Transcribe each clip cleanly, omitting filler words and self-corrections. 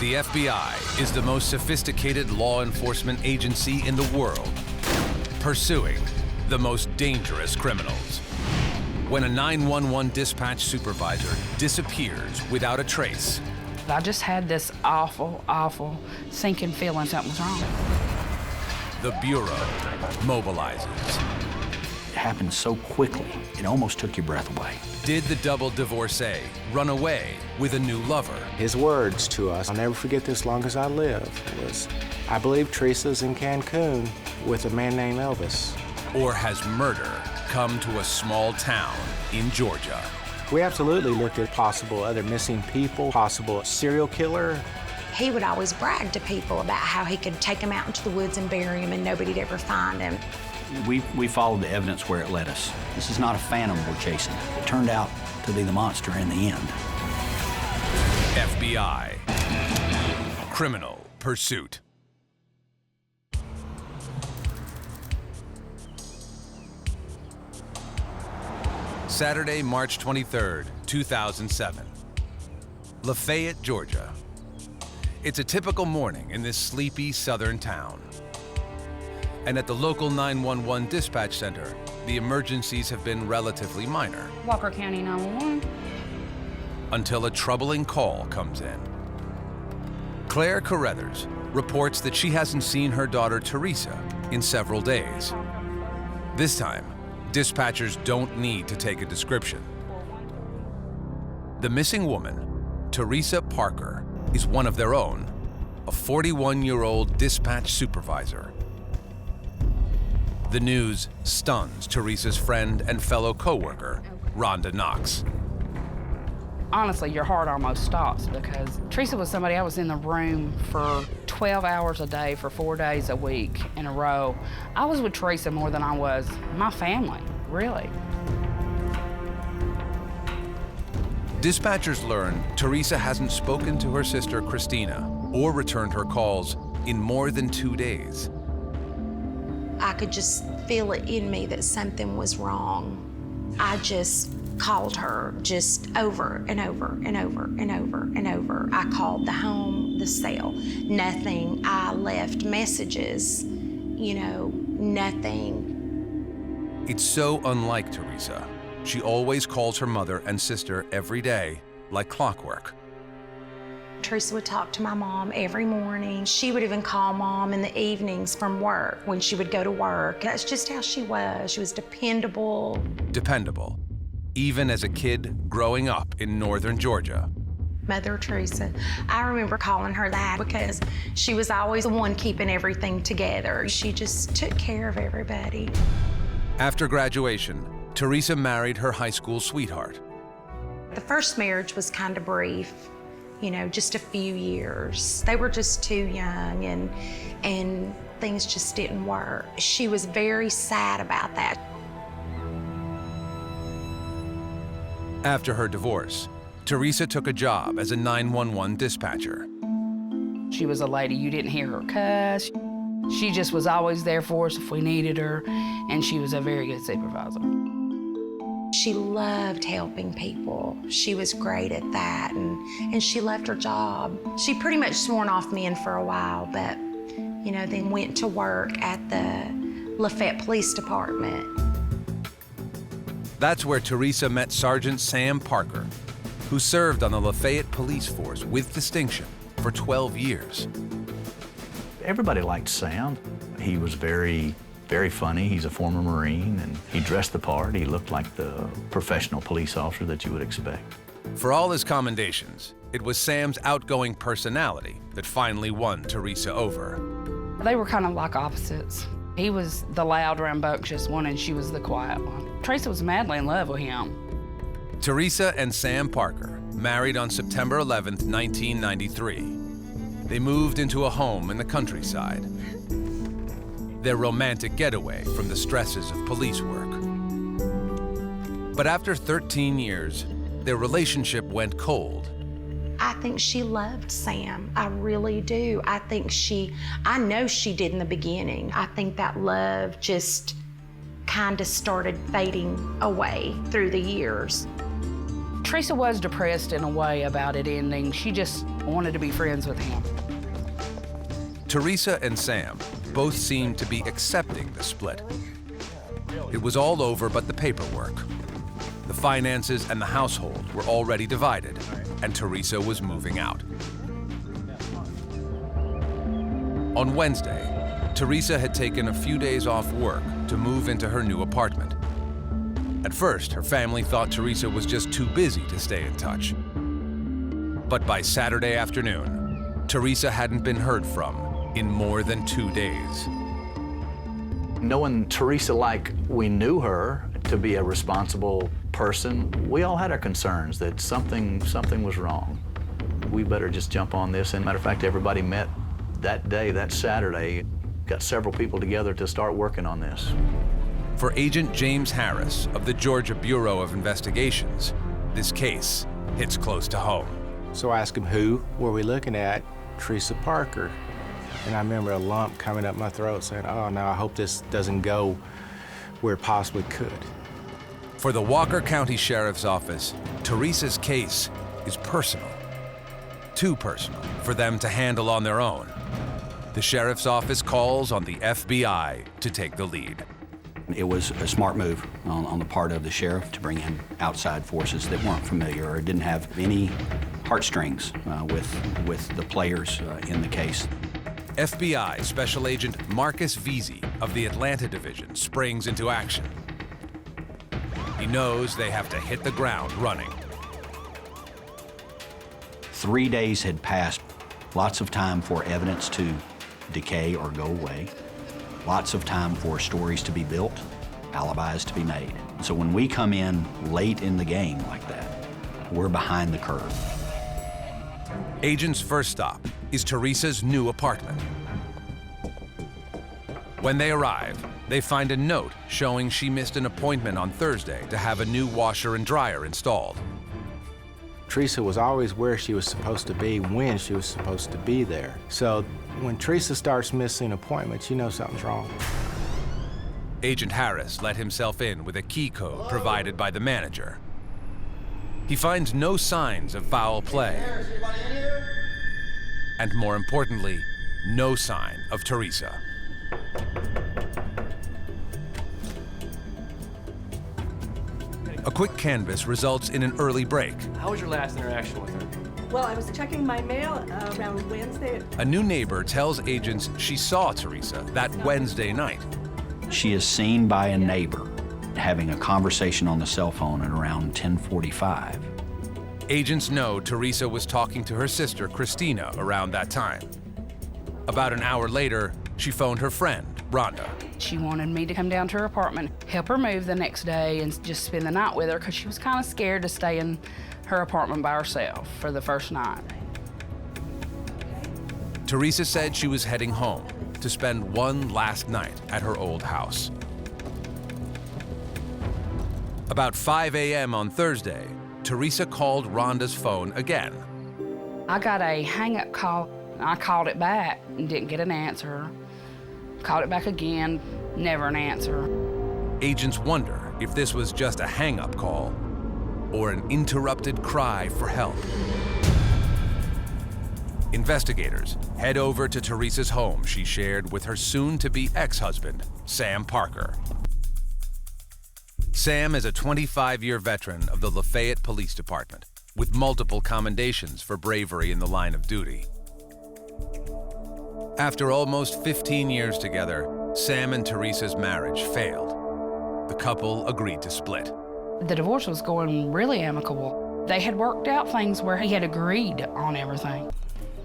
The FBI is the most sophisticated law enforcement agency in the world, pursuing the most dangerous criminals. When a 911 dispatch supervisor disappears without a trace, I just had this awful sinking feeling something was wrong. the Bureau mobilizes. It happened so quickly, it almost took your breath away. Did the double divorcee run away with a new lover? His words to us, I'll never forget this long as I live, was, I believe Teresa's in Cancun with a man named Elvis. Or has murder come to a small town in Georgia? We absolutely looked at possible other missing people, possible serial killer. He would always brag to people about how he could take them out into the woods and bury them and nobody'd ever find him. We followed the evidence where it led us. This is not a phantom we're chasing. It turned out to be the monster in the end. FBI. Criminal Pursuit. Saturday, March 23rd, 2007. Lafayette, Georgia. It's a typical morning in this sleepy southern town. And at the local 911 dispatch center, the emergencies have been relatively minor. Walker County 911. Until a troubling call comes in. Claire Carruthers reports that she hasn't seen her daughter Teresa in several days. This time, dispatchers don't need to take a description. The missing woman, Teresa Parker, is one of their own, a 41-year-old dispatch supervisor. The news stuns Teresa's friend and fellow coworker, Rhonda Knox. Honestly, your heart almost stops because Teresa was somebody I was in the room for 12 hours a day for 4 days a week in a row. I was with Teresa more than I was my family, really. Dispatchers learn Teresa hasn't spoken to her sister Christina or returned her calls in more than 2 days. I could just feel it in me that something was wrong. I just called her just over and over and over and over and over. I called the home, the cell, nothing. I left messages, nothing. It's so unlike Teresa. She always calls her mother and sister every day, like clockwork. Teresa would talk to my mom every morning. She would even call Mom in the evenings from work when she would go to work. That's just how she was. She was dependable. Dependable, even as a kid growing up in northern Georgia. Mother Teresa. I remember calling her that because she was always the one keeping everything together. She just took care of everybody. After graduation, Teresa married her high school sweetheart. The first marriage was kind of brief, just a few years. They were just too young and things just didn't work. She was very sad about that. After her divorce, Teresa took a job as a 911 dispatcher. She was a lady, you didn't hear her cuss. She just was always there for us if we needed her, and she was a very good supervisor. She loved helping people. She was great at that, and she loved her job. She pretty much sworn off men for a while, but, then went to work at the Lafayette Police Department. That's where Teresa met Sergeant Sam Parker, who served on the Lafayette Police Force with distinction for 12 years. Everybody liked Sam. He was very funny. He's a former Marine, and he dressed the part. He looked like the professional police officer that you would expect. For all his commendations, it was Sam's outgoing personality that finally won Teresa over. They were kind of like opposites. He was the loud, rambunctious one, and she was the quiet one. Teresa was madly in love with him. Teresa and Sam Parker married on September 11th, 1993. They moved into a home in the countryside. Their romantic getaway from the stresses of police work. But after 13 years, their relationship went cold. I think she loved Sam. I really do. I know she did in the beginning. I think that love just kind of started fading away through the years. Teresa was depressed in a way about it ending. She just wanted to be friends with him. Teresa and Sam both seemed to be accepting the split. It was all over but the paperwork. The finances and the household were already divided, and Teresa was moving out. On Wednesday, Teresa had taken a few days off work to move into her new apartment. At first, her family thought Teresa was just too busy to stay in touch. But by Saturday afternoon, Teresa hadn't been heard from in more than 2 days. Knowing Teresa like we knew her to be a responsible person, we all had our concerns that something was wrong. We better just jump on this. And matter of fact, everybody met that day, that Saturday, got several people together to start working on this. For Agent James Harris of the Georgia Bureau of Investigations, this case hits close to home. So I asked him, who were we looking at? Teresa Parker. And I remember a lump coming up my throat saying, oh no, I hope this doesn't go where it possibly could. For the Walker County Sheriff's Office, Teresa's case is personal. Too personal for them to handle on their own. The Sheriff's Office calls on the FBI to take the lead. It was a smart move on the part of the sheriff to bring in outside forces that weren't familiar or didn't have any heartstrings with the players in the case. FBI Special Agent Marcus Veazey of the Atlanta Division springs into action. He knows they have to hit the ground running. 3 days had passed. Lots of time for evidence to decay or go away. Lots of time for stories to be built, alibis to be made. So when we come in late in the game like that, we're behind the curve. Agents' first stop is Teresa's new apartment. When they arrive, they find a note showing she missed an appointment on Thursday to have a new washer and dryer installed. Teresa was always where she was supposed to be when she was supposed to be there. So when Teresa starts missing appointments, you know something's wrong. Agent Harris let himself in with a key code provided by the manager. He finds no signs of foul play. And more importantly, no sign of Teresa. A quick canvass results in an early break. How was your last interaction with her? Well, I was checking my mail around Wednesday. A new neighbor tells agents she saw Teresa that Wednesday night. She is seen by a neighbor having a conversation on the cell phone at around 10:45. Agents know Teresa was talking to her sister, Christina, around that time. About an hour later, she phoned her friend, Rhonda. She wanted me to come down to her apartment, help her move the next day, and just spend the night with her because she was kind of scared to stay in her apartment by herself for the first night. Teresa said she was heading home to spend one last night at her old house. About 5 a.m. on Thursday, Teresa called Rhonda's phone again. I got a hang-up call. I called it back and didn't get an answer. Called it back again, never an answer. Agents wonder if this was just a hang-up call or an interrupted cry for help. Investigators head over to Teresa's home she shared with her soon-to-be ex-husband, Sam Parker. Sam is a 25-year veteran of the Lafayette Police Department with multiple commendations for bravery in the line of duty. After almost 15 years together, Sam and Teresa's marriage failed. The couple agreed to split. The divorce was going really amicable. They had worked out things where he had agreed on everything.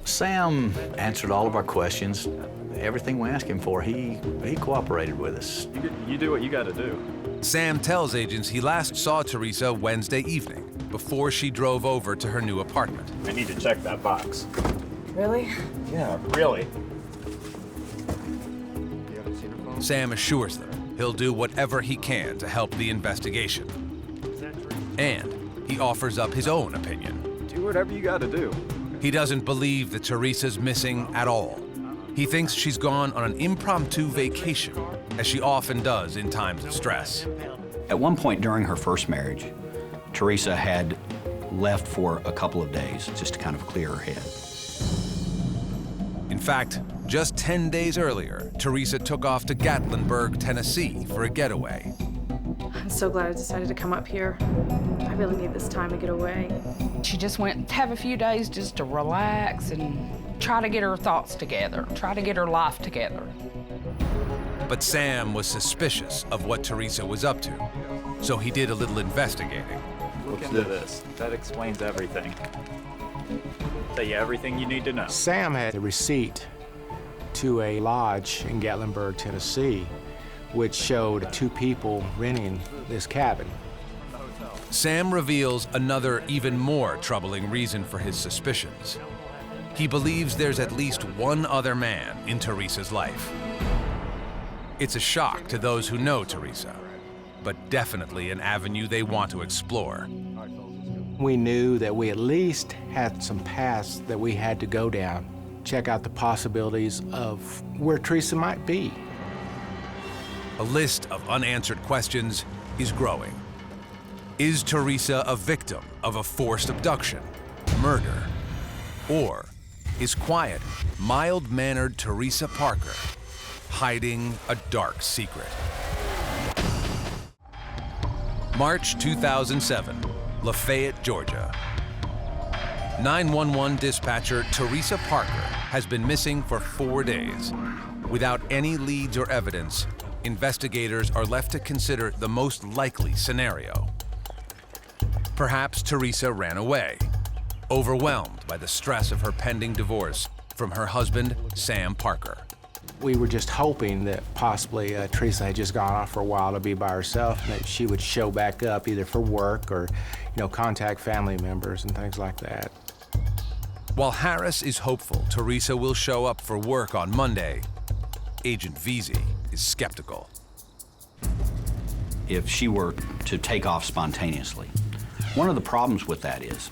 Sam answered all of our questions. Everything we asked him for, he cooperated with us. You do what you got to do. Sam tells agents he last saw Teresa Wednesday evening before she drove over to her new apartment. I need to check that box. Really? Yeah, really. Sam assures them he'll do whatever he can to help the investigation. And he offers up his own opinion. Do whatever you got to do. He doesn't believe that Teresa's missing at all. He thinks she's gone on an impromptu vacation, as she often does in times of stress. At one point during her first marriage, Teresa had left for a couple of days just to kind of clear her head. In fact, just 10 days earlier, Teresa took off to Gatlinburg, Tennessee for a getaway. I'm so glad I decided to come up here. I really need this time to get away. She just went to have a few days just to relax and try to get her thoughts together, try to get her life together. But Sam was suspicious of what Teresa was up to, so he did a little investigating. Look into this. That explains everything. Tell you everything you need to know. Sam had a receipt to a lodge in Gatlinburg, Tennessee, which showed 2 people renting this cabin. Sam reveals another, even more troubling reason for his suspicions. He believes there's at least one other man in Teresa's life. It's a shock to those who know Teresa, but definitely an avenue they want to explore. We knew that we at least had some paths that we had to go down, check out the possibilities of where Teresa might be. A list of unanswered questions is growing. Is Teresa a victim of a forced abduction, murder, or is quiet, mild-mannered Teresa Parker hiding a dark secret? March 2007, Lafayette, Georgia. 911 dispatcher Teresa Parker has been missing for 4 days. Without any leads or evidence, investigators are left to consider the most likely scenario. Perhaps Teresa ran away, overwhelmed by the stress of her pending divorce from her husband, Sam Parker. We were just hoping that possibly Teresa had just gone off for a while to be by herself, and that she would show back up either for work or, contact family members and things like that. While Harris is hopeful Teresa will show up for work on Monday, Agent Veazey is skeptical. If she were to take off spontaneously, one of the problems with that is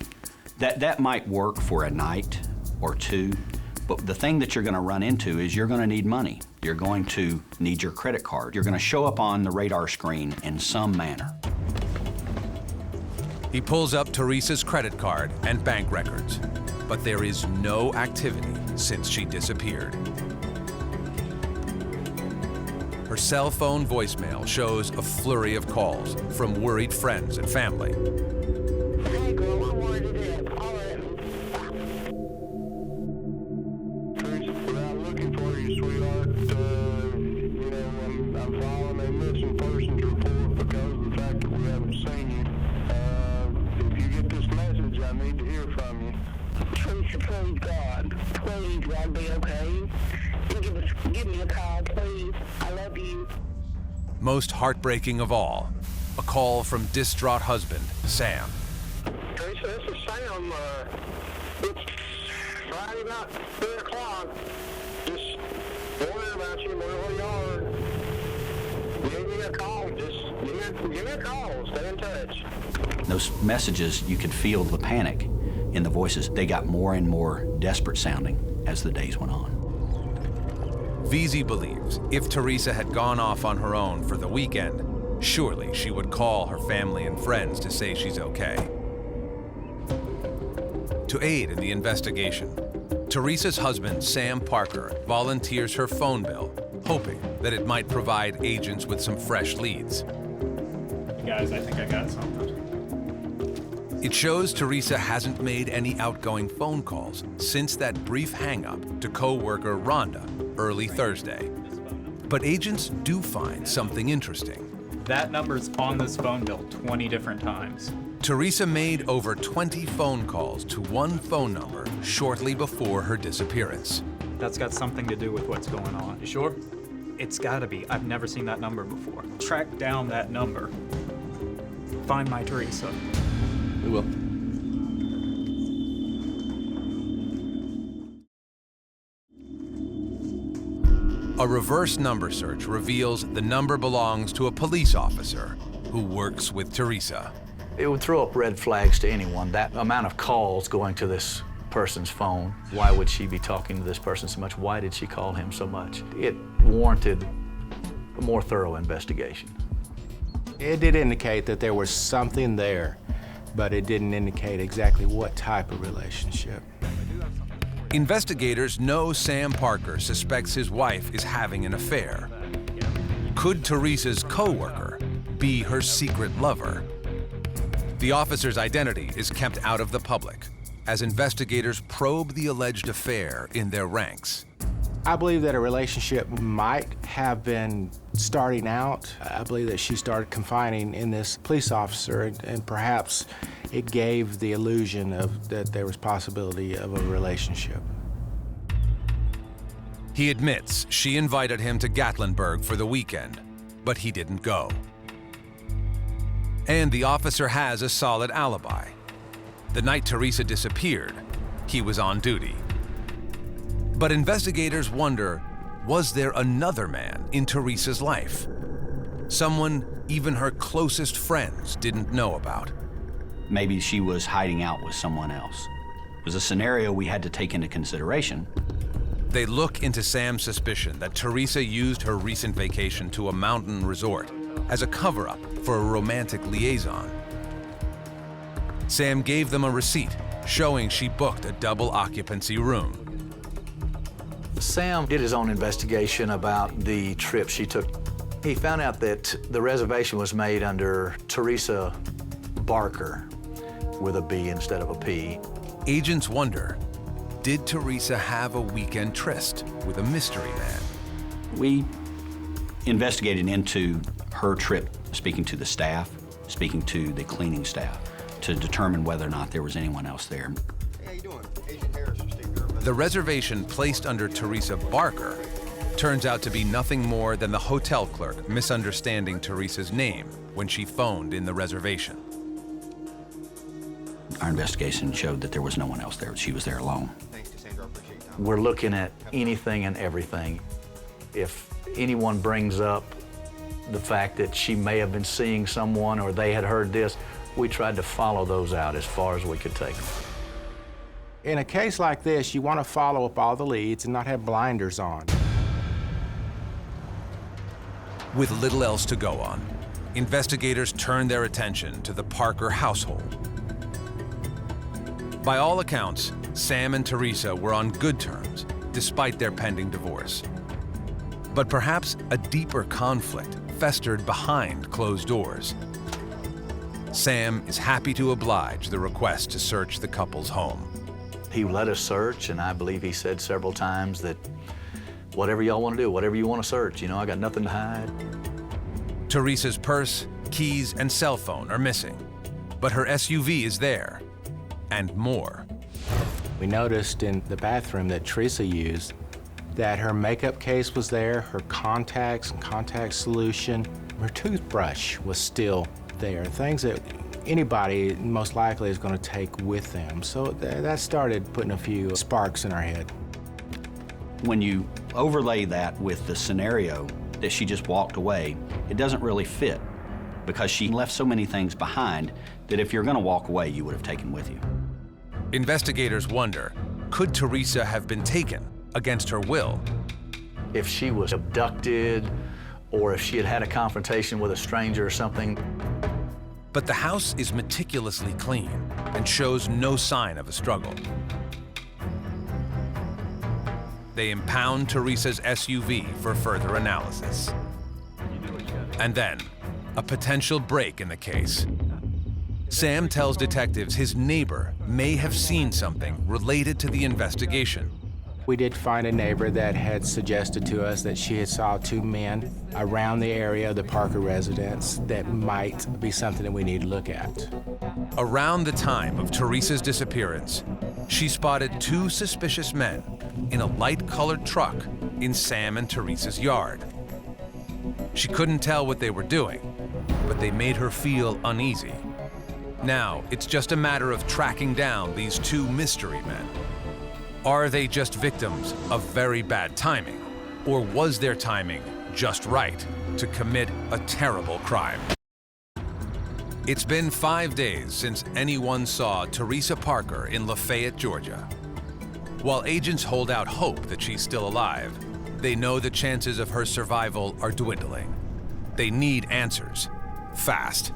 that might work for a night or two, but the thing that you're going to run into is you're going to need money. You're going to need your credit card. You're going to show up on the radar screen in some manner. He pulls up Teresa's credit card and bank records, but there is no activity since she disappeared. Her cell phone voicemail shows a flurry of calls from worried friends and family. Hey girl, I wanted to call it. Teresa, we're out looking for you, sweetheart. I'm filing a missing persons report because of the fact that we haven't seen you. If you get this message, I need to hear from you. Teresa, please, God, please, God, be okay. Give me a call, please. I love you. Most heartbreaking of all, a call from distraught husband, Sam. Teresa, this is Sam. It's Friday about 3 o'clock. Just wondering about you, where you are. Give me a call. Just give me a call. Stay in touch. Those messages, you could feel the panic in the voices. They got more and more desperate sounding as the days went on. Veazey believes if Teresa had gone off on her own for the weekend, surely she would call her family and friends to say she's okay. To aid in the investigation, Teresa's husband, Sam Parker, volunteers her phone bill, hoping that it might provide agents with some fresh leads. Guys, I think I got something. It shows Teresa hasn't made any outgoing phone calls since that brief hang-up to co-worker Rhonda early Thursday. But agents do find something interesting. That number's on this phone bill 20 different times. Teresa made over 20 phone calls to one phone number shortly before her disappearance. That's got something to do with what's going on. You sure? It's gotta be. I've never seen that number before. Track down that number. Find my Teresa. We will. A reverse number search reveals the number belongs to a police officer who works with Teresa. It would throw up red flags to anyone, that amount of calls going to this person's phone. Why would she be talking to this person so much? Why did she call him so much? It warranted a more thorough investigation. It did indicate that there was something there but it didn't indicate exactly what type of relationship. Investigators know Sam Parker suspects his wife is having an affair. Could Teresa's co-worker be her secret lover? The officer's identity is kept out of the public as investigators probe the alleged affair in their ranks. I believe that a relationship might have been starting out. I believe that she started confiding in this police officer, and perhaps it gave the illusion of that there was possibility of a relationship. He admits she invited him to Gatlinburg for the weekend, but he didn't go. And the officer has a solid alibi. The night Teresa disappeared, he was on duty. But investigators wonder, was there another man in Teresa's life? Someone even her closest friends didn't know about. Maybe she was hiding out with someone else. It was a scenario we had to take into consideration. They look into Sam's suspicion that Teresa used her recent vacation to a mountain resort as a cover-up for a romantic liaison. Sam gave them a receipt showing she booked a double occupancy room. Sam did his own investigation about the trip she took. He found out that the reservation was made under Teresa Parker with a B instead of a P. Agents wonder, did Teresa have a weekend tryst with a mystery man? We investigated into her trip, speaking to the staff, speaking to the cleaning staff, to determine whether or not there was anyone else there. Hey, how you doing? Agent Harris from State Bureau. The reservation placed under Teresa Parker turns out to be nothing more than the hotel clerk misunderstanding Teresa's name when she phoned in the reservation. Our investigation showed that there was no one else there. She was there alone. Thanks, Cassandra. I appreciate your time. We're looking at anything and everything. If anyone brings up the fact that she may have been seeing someone or they had heard this, we tried to follow those out as far as we could take them. In a case like this, you want to follow up all the leads and not have blinders on. With little else to go on, investigators turn their attention to the Parker household. By all accounts, Sam and Teresa were on good terms, despite their pending divorce. But perhaps a deeper conflict festered behind closed doors. Sam is happy to oblige the request to search the couple's home. He let us search, and I believe he said several times that whatever y'all want to do, whatever you want to search, you know, I got nothing to hide. Teresa's purse, keys, and cell phone are missing, but her SUV is there, and more. We noticed in the bathroom that Teresa used that her makeup case was there, her contacts and contact solution, her toothbrush was still there, things that anybody most likely is going to take with them. So that started putting a few sparks in our head. When you overlay that with the scenario that she just walked away, it doesn't really fit because she left so many things behind that if you're going to walk away, you would have taken with you. Investigators wonder, could Teresa have been taken against her will? If she was abducted or if she had had a confrontation with a stranger or something. But the house is meticulously clean and shows no sign of a struggle. They impound Teresa's SUV for further analysis. And then, a potential break in the case. Sam tells detectives his neighbor may have seen something related to the investigation. We did find a neighbor that had suggested to us that she had saw two men around the area of the Parker residence that might be something that we need to look at. Around the time of Teresa's disappearance, she spotted two suspicious men in a light-colored truck in Sam and Teresa's yard. She couldn't tell what they were doing, but they made her feel uneasy. Now, it's just a matter of tracking down these two mystery men. Are they just victims of very bad timing? Or was their timing just right to commit a terrible crime? It's been 5 days since anyone saw Teresa Parker in Lafayette, Georgia. While agents hold out hope that she's still alive, they know the chances of her survival are dwindling. They need answers, fast.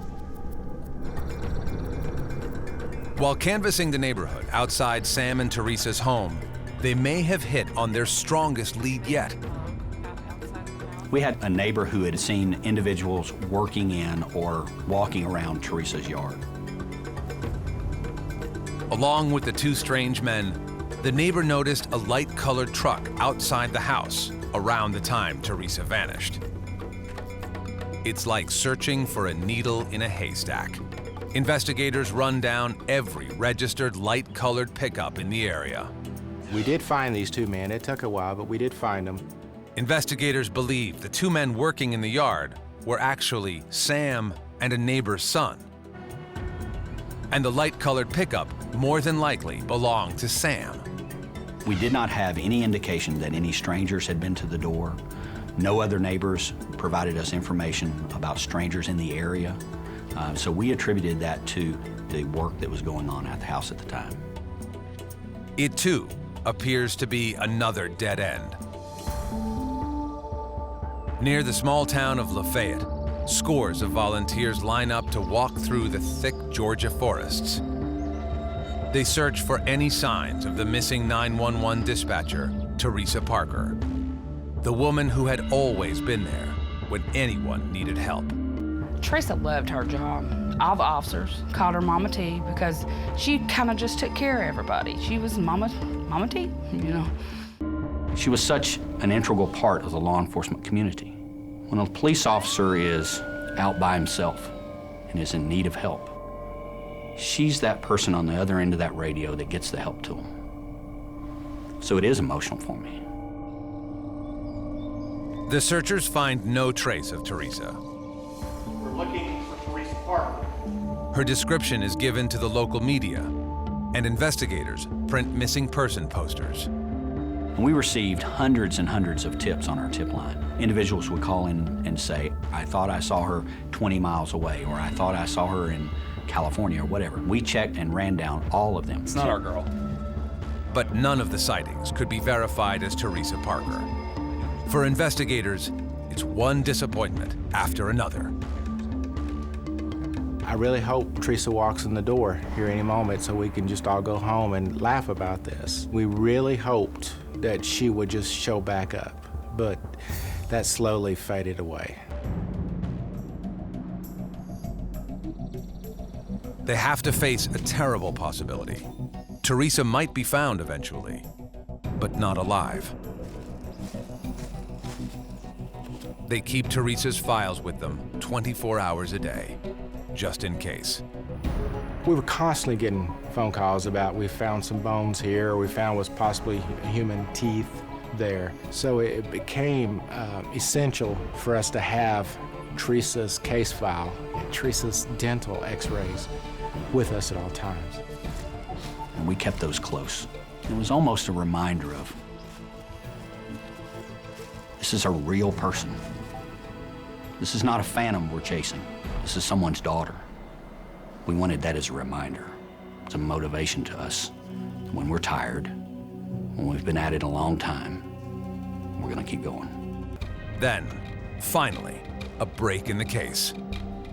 While canvassing the neighborhood outside Sam and Teresa's home, they may have hit on their strongest lead yet. We had a neighbor who had seen individuals working in or walking around Teresa's yard. Along with the two strange men, the neighbor noticed a light-colored truck outside the house around the time Teresa vanished. It's like searching for a needle in a haystack. Investigators run down every registered light-colored pickup in the area. We did find these two men. It took a while, but we did find them. Investigators believe the two men working in the yard were actually Sam and a neighbor's son. And the light-colored pickup more than likely belonged to Sam. We did not have any indication that any strangers had been to the door. No other neighbors provided us information about strangers in the area. So we attributed that to the work that was going on at the house at the time. It too appears to be another dead end. Near the small town of Lafayette, scores of volunteers line up to walk through the thick Georgia forests. They search for any signs of the missing 911 dispatcher, Teresa Parker, the woman who had always been there when anyone needed help. Teresa loved her job. All the officers called her Mama T because she kind of just took care of everybody. She was Mama T, you know. She was such an integral part of the law enforcement community. When a police officer is out by himself and is in need of help, she's that person on the other end of that radio that gets the help to him. So it is emotional for me. The searchers find no trace of Teresa. We're looking for Teresa Parker. Her description is given to the local media, and investigators print missing person posters. We received hundreds and hundreds of tips on our tip line. Individuals would call in and say, I thought I saw her 20 miles away, or I thought I saw her in California, or whatever. We checked and ran down all of them. It's not our girl. But none of the sightings could be verified as Teresa Parker. For investigators, it's one disappointment after another. I really hope Teresa walks in the door here any moment so we can just all go home and laugh about this. We really hoped that she would just show back up, but that slowly faded away. They have to face a terrible possibility. Teresa might be found eventually, but not alive. They keep Teresa's files with them 24 hours a day, just in case. We were constantly getting phone calls about we found some bones here, or we found what's possibly human teeth there. So it became essential for us to have Teresa's case file and Teresa's dental x-rays with us at all times. And we kept those close. It was almost a reminder of, this is a real person. This is not a phantom we're chasing. This is someone's daughter. We wanted that as a reminder. It's a motivation to us. When we're tired, when we've been at it a long time, we're gonna keep going. Then, finally, a break in the case.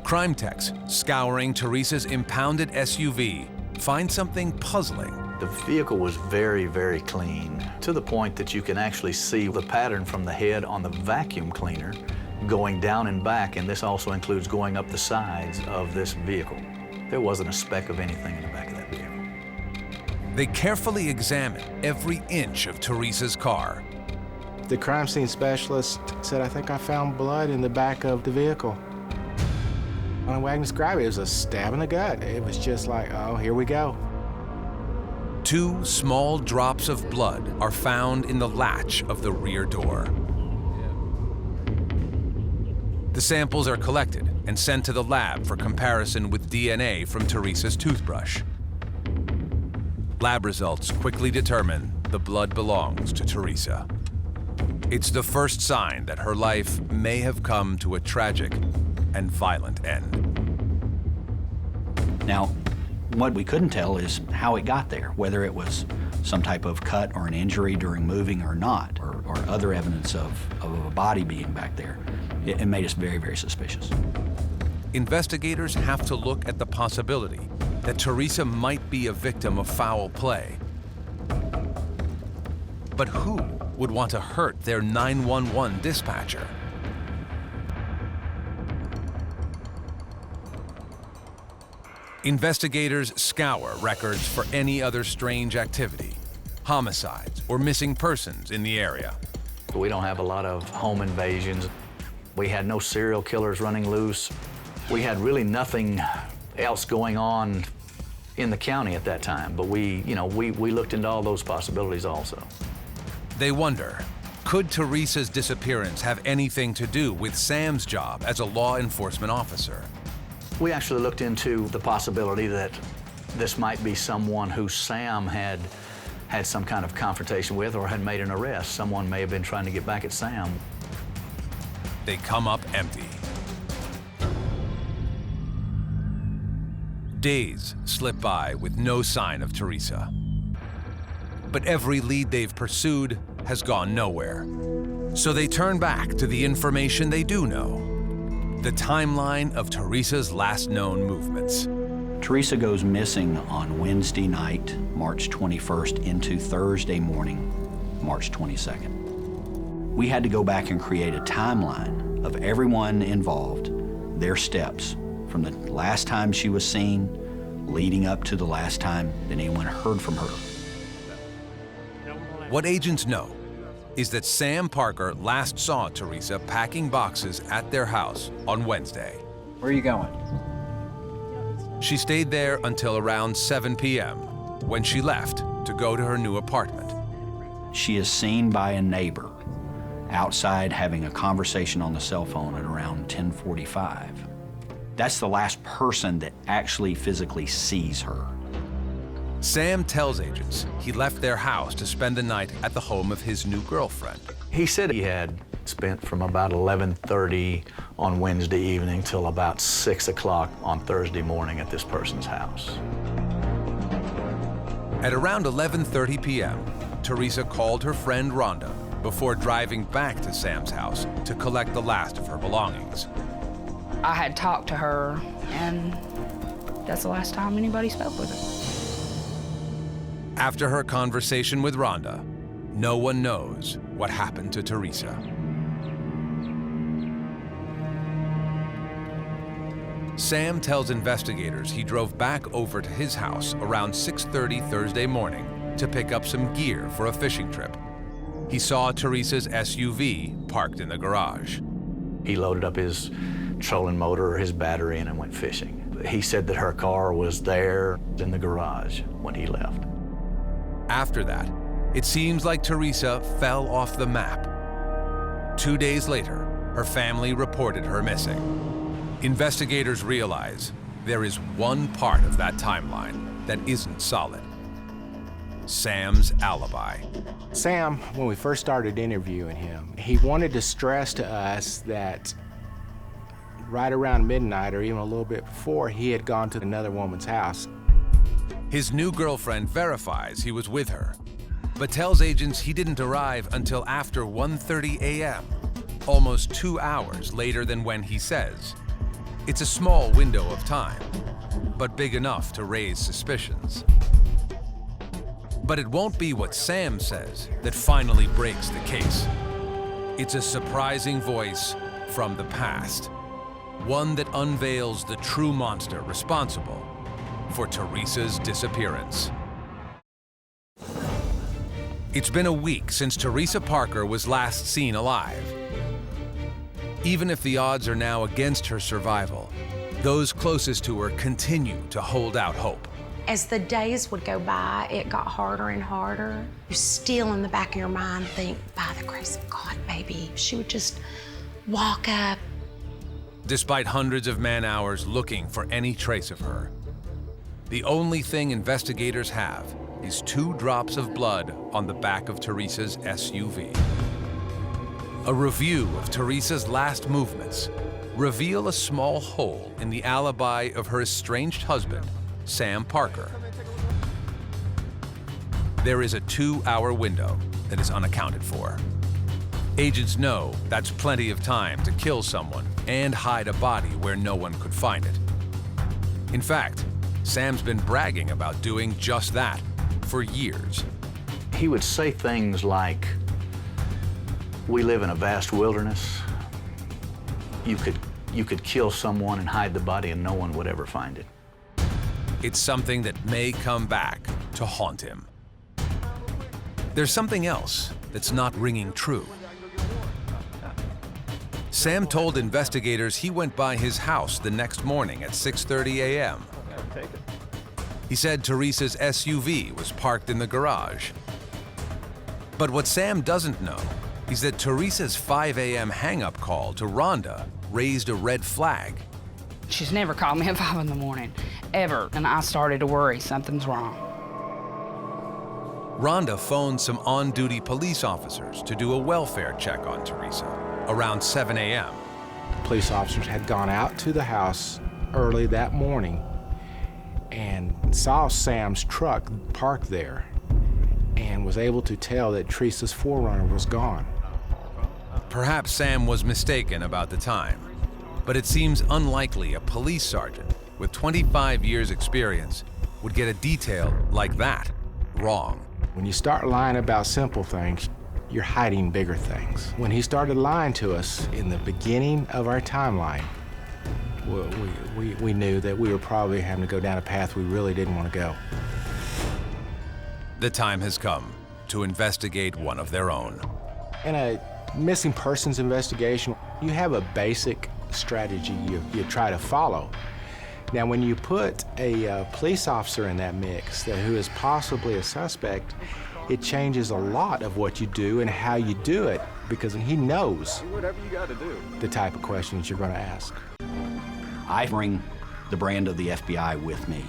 Crime techs scouring Teresa's impounded SUV find something puzzling. The vehicle was very, very clean, to the point that you can actually see the pattern from the head on the vacuum cleaner going down and back, and this also includes going up the sides of this vehicle. There wasn't a speck of anything in the back of that vehicle. They carefully examine every inch of Teresa's car. The crime scene specialist said, I think I found blood in the back of the vehicle. I don't know what I can describe it. It was a stab in the gut. It was just like, oh, here we go. 2 small drops of blood are found in the latch of the rear door. The samples are collected and sent to the lab for comparison with DNA from Teresa's toothbrush. Lab results quickly determine the blood belongs to Teresa. It's the first sign that her life may have come to a tragic and violent end. Now, what we couldn't tell is how it got there, whether it was some type of cut or an injury during moving or not, or other evidence of a body being back there. It made us very, very suspicious. Investigators have to look at the possibility that Teresa might be a victim of foul play. But who would want to hurt their 911 dispatcher? Investigators scour records for any other strange activity, homicides, or missing persons in the area. We don't have a lot of home invasions. We had no serial killers running loose. We had really nothing else going on in the county at that time, but we looked into all those possibilities also. They wonder, could Teresa's disappearance have anything to do with Sam's job as a law enforcement officer? We actually looked into the possibility that this might be someone who Sam had some kind of confrontation with or had made an arrest. Someone may have been trying to get back at Sam. They come up empty. Days slip by with no sign of Teresa. But every lead they've pursued has gone nowhere. So they turn back to the information they do know, the timeline of Teresa's last known movements. Teresa goes missing on Wednesday night, March 21st, into Thursday morning, March 22nd. We had to go back and create a timeline of everyone involved, their steps, from the last time she was seen, leading up to the last time that anyone heard from her. What agents know is that Sam Parker last saw Teresa packing boxes at their house on Wednesday. Where are you going? She stayed there until around 7 p.m. when she left to go to her new apartment. She is seen by a neighbor outside having a conversation on the cell phone at around 10:45. That's the last person that actually physically sees her. Sam tells agents he left their house to spend the night at the home of his new girlfriend. He said he had spent from about 11:30 on Wednesday evening till about 6 o'clock on Thursday morning at this person's house. At around 11:30 p.m., Teresa called her friend Rhonda before driving back to Sam's house to collect the last of her belongings. I had talked to her, and that's the last time anybody spoke with her. After her conversation with Rhonda, no one knows what happened to Teresa. Sam tells investigators he drove back over to his house around 6:30 Thursday morning to pick up some gear for a fishing trip. He saw Teresa's SUV parked in the garage. He loaded up his trolling motor or his battery and went fishing. He said that her car was there in the garage when he left. After that, it seems like Teresa fell off the map. 2 days later, her family reported her missing. Investigators realize there is one part of that timeline that isn't solid: Sam's alibi. Sam, when we first started interviewing him, he wanted to stress to us that right around midnight or even a little bit before, he had gone to another woman's house. His new girlfriend verifies he was with her, but tells agents he didn't arrive until after 1:30 a.m., almost 2 hours later than when he says. It's a small window of time, but big enough to raise suspicions. But it won't be what Sam says that finally breaks the case. It's a surprising voice from the past, one that unveils the true monster responsible for Teresa's disappearance. It's been a week since Teresa Parker was last seen alive. Even if the odds are now against her survival, those closest to her continue to hold out hope. As the days would go by, it got harder and harder. You still in the back of your mind think, by the grace of God, maybe she would just walk up. Despite hundreds of man-hours looking for any trace of her, the only thing investigators have is 2 drops of blood on the back of Teresa's SUV. A review of Teresa's last movements reveal a small hole in the alibi of her estranged husband, Sam Parker. There is a 2-hour window that is unaccounted for. Agents know that's plenty of time to kill someone and hide a body where no one could find it. In fact, Sam's been bragging about doing just that for years. He would say things like, "We live in a vast wilderness. You could kill someone and hide the body and no one would ever find it." It's something that may come back to haunt him. There's something else that's not ringing true. Sam told investigators he went by his house the next morning at 6:30 a.m. He said Teresa's SUV was parked in the garage. But what Sam doesn't know is that Teresa's 5 a.m. hang-up call to Rhonda raised a red flag. She's never called me at 5 in the morning, ever. And I started to worry something's wrong. Rhonda phoned some on-duty police officers to do a welfare check on Teresa around 7 a.m. Police officers had gone out to the house early that morning and saw Sam's truck parked there and was able to tell that Teresa's 4Runner was gone. Perhaps Sam was mistaken about the time, but it seems unlikely a police sergeant with 25 years experience would get a detail like that wrong. When you start lying about simple things, you're hiding bigger things. When he started lying to us in the beginning of our timeline, we knew that we were probably having to go down a path we really didn't want to go. The time has come to investigate one of their own. In a missing persons investigation, you have a basic strategy you try to follow. Now, when you put a police officer in that mix who is possibly a suspect, it changes a lot of what you do and how you do it, because he knows Whatever you got to do. the type of questions you're going to ask. I bring the brand of the FBI with me,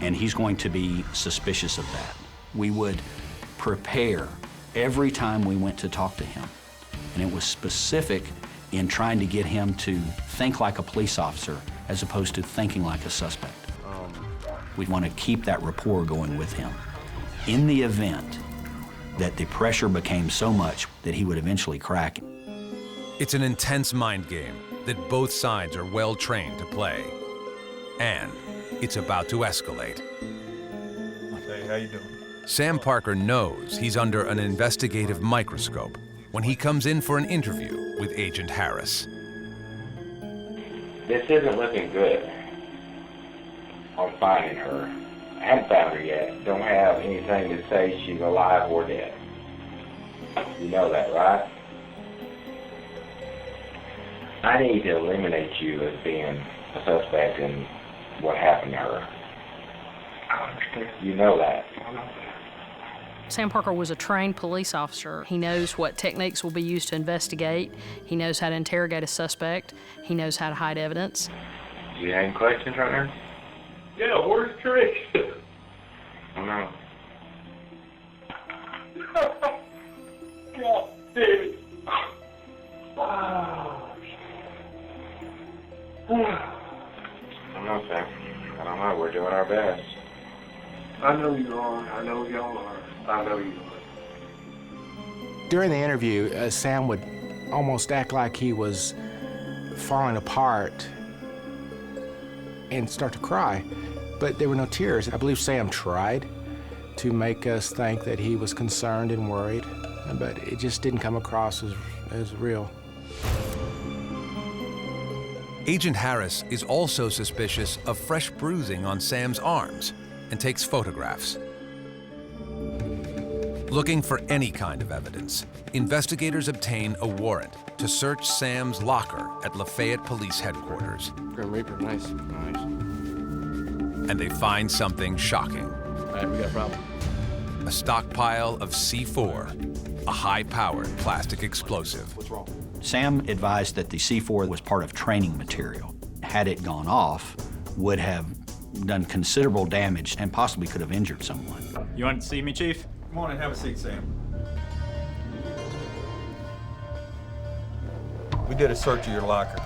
and he's going to be suspicious of that. We would prepare every time we went to talk to him, and it was specific in trying to get him to think like a police officer as opposed to thinking like a suspect. We want to keep that rapport going with him. In the event that the pressure became so much that he would eventually crack. It's an intense mind game that both sides are well trained to play. And it's about to escalate. Hey, how you doing? Sam Parker knows he's under an investigative microscope when he comes in for an interview with Agent Harris. This isn't looking good on finding her. I haven't found her yet. Don't have anything to say she's alive or dead. You know that, right? I need to eliminate you as being a suspect in what happened to her. I understand. You know that. I know that. Sam Parker was a trained police officer. He knows what techniques will be used to investigate. He knows how to interrogate a suspect. He knows how to hide evidence. Do you have any questions right now? Yeah, where's Teresa? I don't know. God damn it. I don't know, Sam. I don't know. We're doing our best. I know you are. I know y'all are. I know you are. During the interview, Sam would almost act like he was falling apart and start to cry, but there were no tears. I believe Sam tried to make us think that he was concerned and worried, but it just didn't come across as real. Agent Harris is also suspicious of fresh bruising on Sam's arms and takes photographs. Looking for any kind of evidence, investigators obtain a warrant to search Sam's locker at Lafayette Police Headquarters. Grim Reaper, nice. And they find something shocking. All right, we got a problem. A stockpile of C4, a high-powered plastic explosive. What's wrong? Sam advised that the C4 was part of training material. Had it gone off, would have done considerable damage and possibly could have injured someone. You want to see me, Chief? Come on and have a seat, Sam. We did a search of your locker.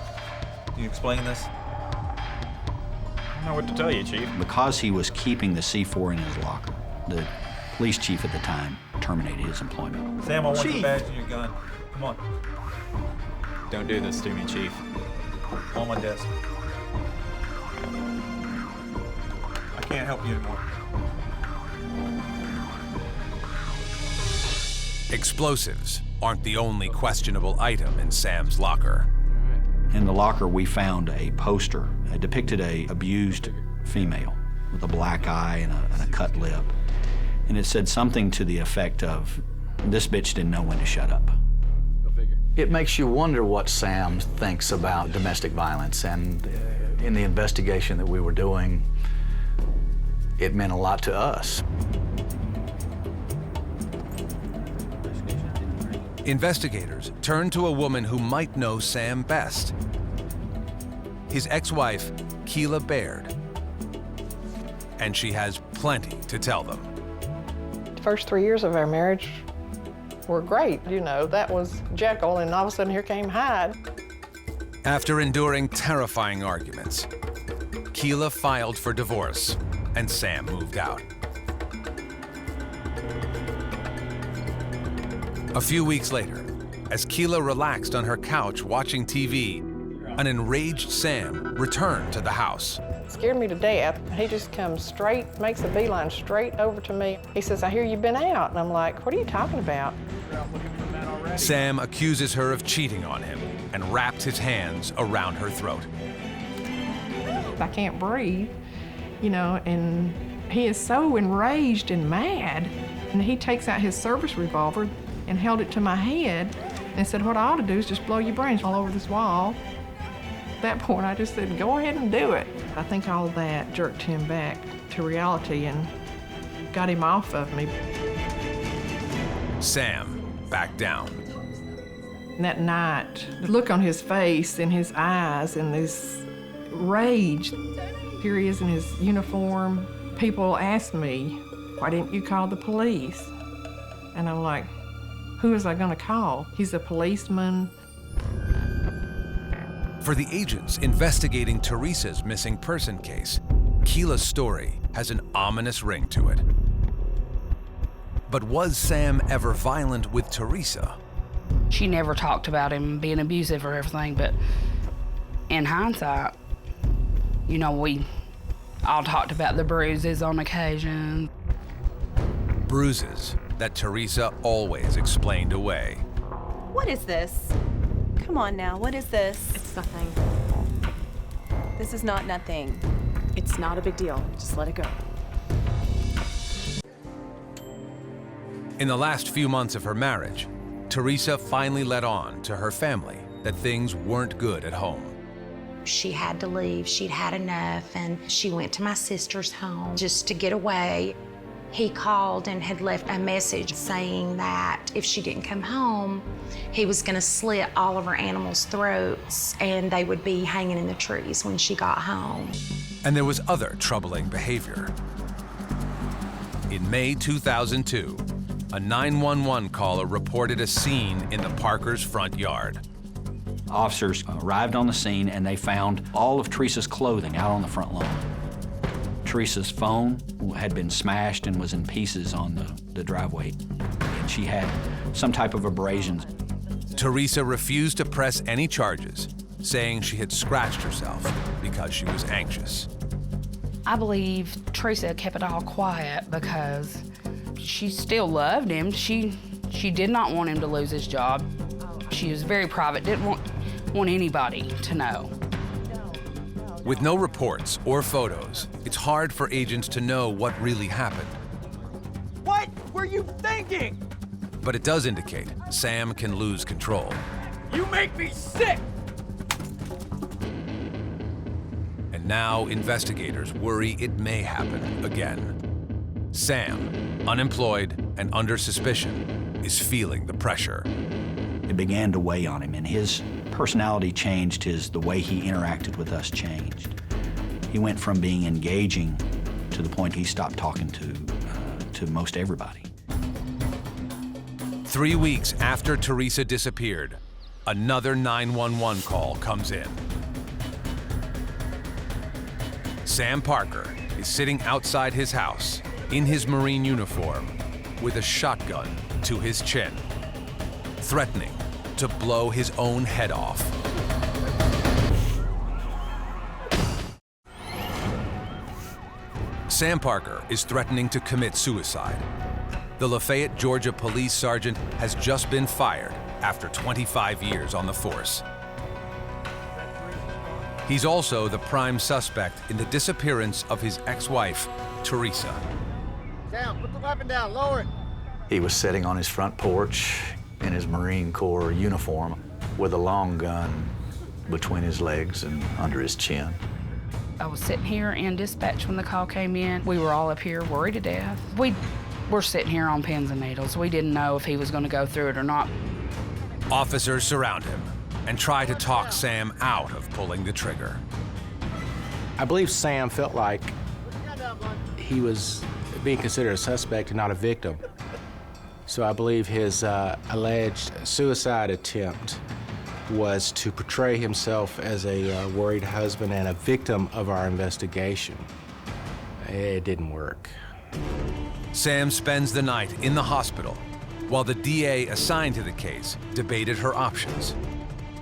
Can you explain this? I don't know what to tell you, Chief. Because he was keeping the C4 in his locker, the police chief at the time terminated his employment. Sam, I want Chief. your badge and your gun. Come on. Don't do this to me, Chief. On my desk. can't help you anymore. Explosives aren't the only questionable item in Sam's locker. In the locker, we found a poster. It depicted a abused female with a black eye and a cut lip. And it said something to the effect of, "This bitch didn't know when to shut up." It makes you wonder what Sam thinks about domestic violence, and in the investigation that we were doing, it meant a lot to us. Investigators turn to a woman who might know Sam best. His ex-wife, Keela Baird. And she has plenty to tell them. The first 3 years of our marriage were great. You know, that was Jekyll, and all of a sudden here came Hyde. After enduring terrifying arguments, Keela filed for divorce and Sam moved out. A few weeks later, as Keela relaxed on her couch watching TV, an enraged Sam returned to the house. It scared me to death. He just comes straight, makes a beeline straight over to me. He says, "I hear you've been out." And I'm like, "What are you talking about?" Sam accuses her of cheating on him and wrapped his hands around her throat. I can't breathe, you know, and he is so enraged and mad. And he takes out his service revolver and held it to my head and said, "What I ought to do is just blow your brains all over this wall." At that point, I just said, "Go ahead and do it." I think all of that jerked him back to reality and got him off of me. Sam backed down. And that night, the look on his face and his eyes and this rage. Here he is in his uniform. People ask me, "Why didn't you call the police?" And I'm like, who was I gonna call? He's a policeman. For the agents investigating Teresa's missing person case, Keela's story has an ominous ring to it. But was Sam ever violent with Teresa? She never talked about him being abusive or everything, but in hindsight, you know, we all talked about the bruises on occasion. Bruises that Teresa always explained away. What is this? Come on now, what is this? It's nothing. This is not nothing. It's not a big deal. Just let it go. In the last few months of her marriage, Teresa finally let on to her family that things weren't good at home. She had to leave. She'd had enough, and she went to my sister's home just to get away. He called and had left a message saying that if she didn't come home, he was gonna slit all of her animals' throats and they would be hanging in the trees when she got home. And there was other troubling behavior. In May 2002, a 911 caller reported a scene in the Parkers' front yard. Officers arrived on the scene and they found all of Teresa's clothing out on the front lawn. Teresa's phone had been smashed and was in pieces on the driveway. And she had some type of abrasions. Teresa refused to press any charges, saying she had scratched herself because she was anxious. I believe Teresa kept it all quiet because she still loved him. She did not want him to lose his job. She was very private, didn't want anybody to know. With no reports or photos, it's hard for agents to know what really happened. What were you thinking? But it does indicate Sam can lose control. You make me sick! And now investigators worry it may happen again. Sam, unemployed and under suspicion, is feeling the pressure. It began to weigh on him, and his personality changed, the way he interacted with us changed. He went from being engaging to the point he stopped talking to most everybody. 3 weeks after Teresa disappeared, another 911 call comes in. Sam Parker is sitting outside his house in his Marine uniform with a shotgun to his chin, threatening to blow his own head off. Sam Parker is threatening to commit suicide. The Lafayette, Georgia police sergeant has just been fired after 25 years on the force. He's also the prime suspect in the disappearance of his ex-wife, Teresa. Sam, put the weapon down, lower it. He was sitting on his front porch in his Marine Corps uniform with a long gun between his legs and under his chin. I was sitting here in dispatch when the call came in. We were all up here worried to death. We were sitting here on pins and needles. We didn't know if he was going to go through it or not. Officers surround him and try to talk Sam out of pulling the trigger. I believe Sam felt like he was being considered a suspect and not a victim. So I believe his alleged suicide attempt was to portray himself as a worried husband and a victim of our investigation. It didn't work. Sam spends the night in the hospital while the DA assigned to the case debated her options.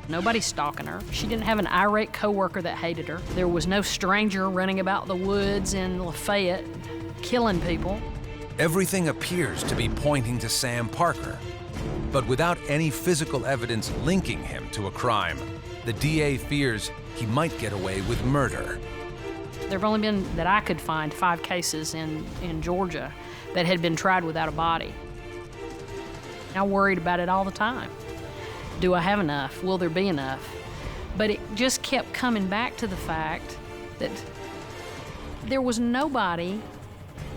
Nobody's stalking her. She didn't have an irate coworker that hated her. There was no stranger running about the woods in Lafayette killing people. Everything appears to be pointing to Sam Parker, but without any physical evidence linking him to a crime, the DA fears he might get away with murder. There have only been, that I could find, 5 cases in Georgia that had been tried without a body. I worried about it all the time. Do I have enough? Will there be enough? But it just kept coming back to the fact that there was nobody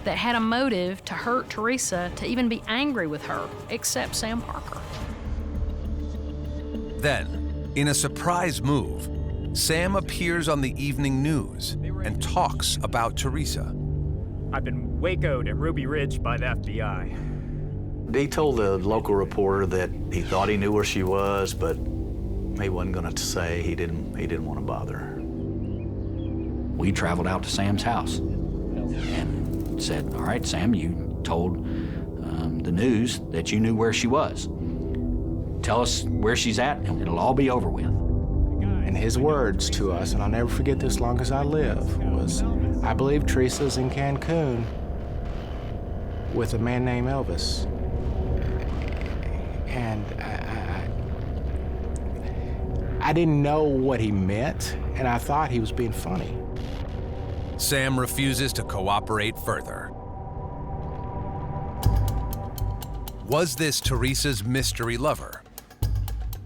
that had a motive to hurt Teresa, to even be angry with her, except Sam Parker. Then, in a surprise move, Sam appears on the evening news and talks about Teresa. I've been Waco'd at Ruby Ridge by the FBI. He told the local reporter that he thought he knew where she was, but he wasn't going to say. He didn't want to bother her. We traveled out to Sam's house and said, all right, Sam, you told the news that you knew where she was. Tell us where she's at and it'll all be over with. And his words to us, and I'll never forget this long as I live, was, I believe Teresa's in Cancun with a man named Elvis. And I didn't know what he meant, and I thought he was being funny. Sam refuses to cooperate further. Was this Teresa's mystery lover?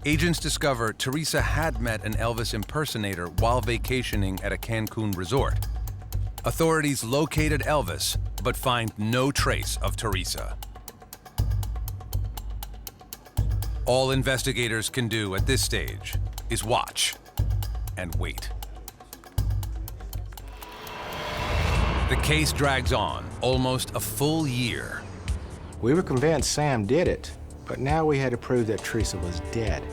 Agents discover Teresa had met an Elvis impersonator while vacationing at a Cancun resort. Authorities located Elvis, but find no trace of Teresa. All investigators can do at this stage is watch and wait. The case drags on almost a full year. We were convinced Sam did it, but now we had to prove that Teresa was dead.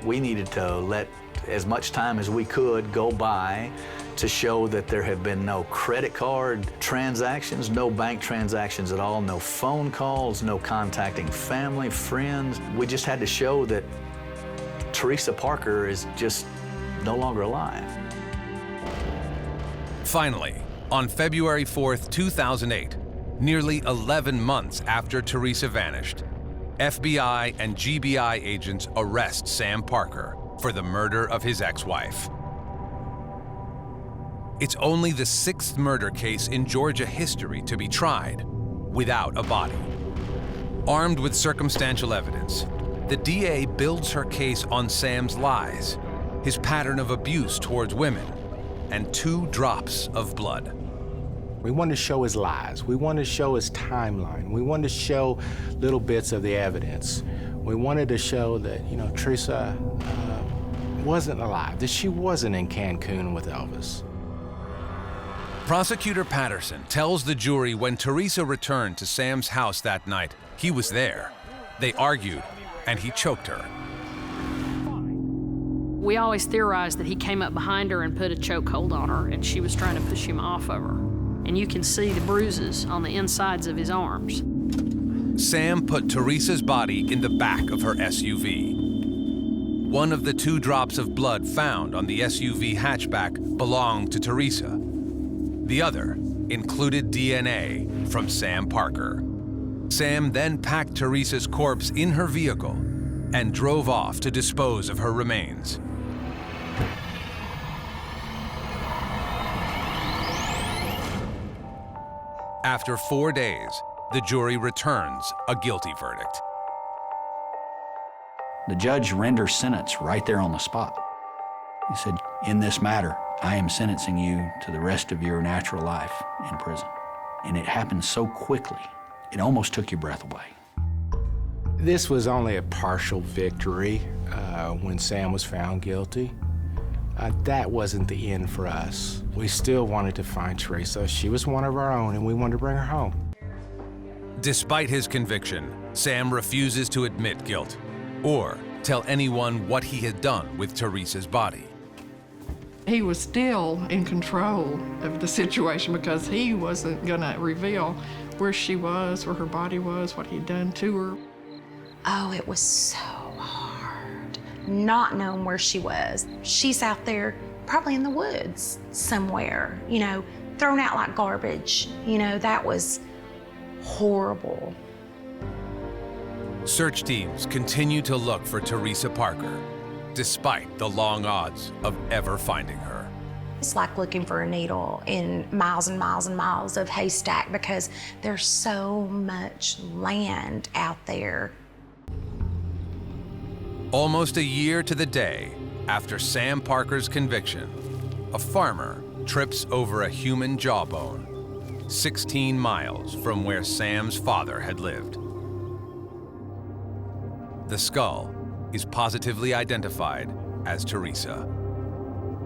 We needed to let as much time as we could go by to show that there had been no credit card transactions, no bank transactions at all, no phone calls, no contacting family, friends. We just had to show that Teresa Parker is just no longer alive. Finally, on February 4th, 2008, nearly 11 months after Teresa vanished, FBI and GBI agents arrest Sam Parker for the murder of his ex-wife. It's only the 6th murder case in Georgia history to be tried without a body. Armed with circumstantial evidence, the DA builds her case on Sam's lies, his pattern of abuse towards women, and 2 drops of blood. We wanted to show his lies. We wanted to show his timeline. We wanted to show little bits of the evidence. We wanted to show that, Teresa wasn't alive, that she wasn't in Cancun with Elvis. Prosecutor Patterson tells the jury when Teresa returned to Sam's house that night, he was there. They argued, and he choked her. We always theorized that he came up behind her and put a chokehold on her, and she was trying to push him off of her. And you can see the bruises on the insides of his arms. Sam put Teresa's body in the back of her SUV. One of the 2 drops of blood found on the SUV hatchback belonged to Teresa. The other included DNA from Sam Parker. Sam then packed Teresa's corpse in her vehicle and drove off to dispose of her remains. After 4 days, the jury returns a guilty verdict. The judge renders sentence right there on the spot. He said, "In this matter, I am sentencing you to the rest of your natural life in prison." And it happened so quickly, it almost took your breath away. This was only a partial victory when Sam was found guilty. That wasn't the end for us. We still wanted to find Teresa. She was one of our own, and we wanted to bring her home. Despite his conviction, Sam refuses to admit guilt or tell anyone what he had done with Teresa's body. He was still in control of the situation because he wasn't gonna reveal where she was, where her body was, what he'd done to her. Oh, it was so hard, not knowing where she was. She's out there, probably in the woods somewhere, you know, thrown out like garbage. You know, that was horrible. Search teams continue to look for Teresa Parker, despite the long odds of ever finding her. It's like looking for a needle in miles and miles and miles of haystack because there's so much land out there. Almost a year to the day after Sam Parker's conviction, a farmer trips over a human jawbone 16 miles from where Sam's father had lived. The skull is positively identified as Teresa.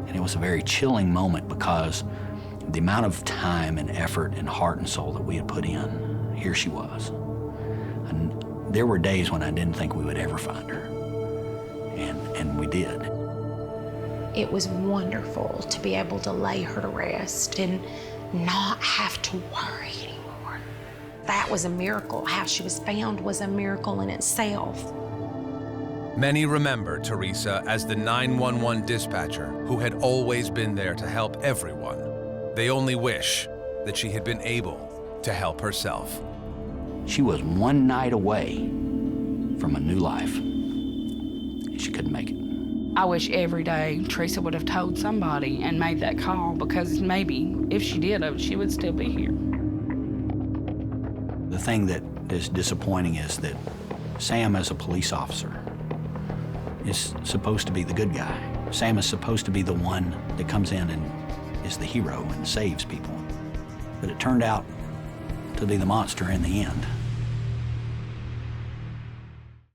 And it was a very chilling moment because the amount of time and effort and heart and soul that we had put in, here she was. And there were days when I didn't think we would ever find her. And we did. It was wonderful to be able to lay her to rest and not have to worry anymore. That was a miracle. How she was found was a miracle in itself. Many remember Teresa as the 911 dispatcher who had always been there to help everyone. They only wish that she had been able to help herself. She was one night away from a new life, and she couldn't make it. I wish every day Teresa would have told somebody and made that call, because maybe if she did, she would still be here. The thing that is disappointing is that Sam, as a police officer, is supposed to be the good guy. Sam is supposed to be the one that comes in and is the hero and saves people. But it turned out to be the monster in the end.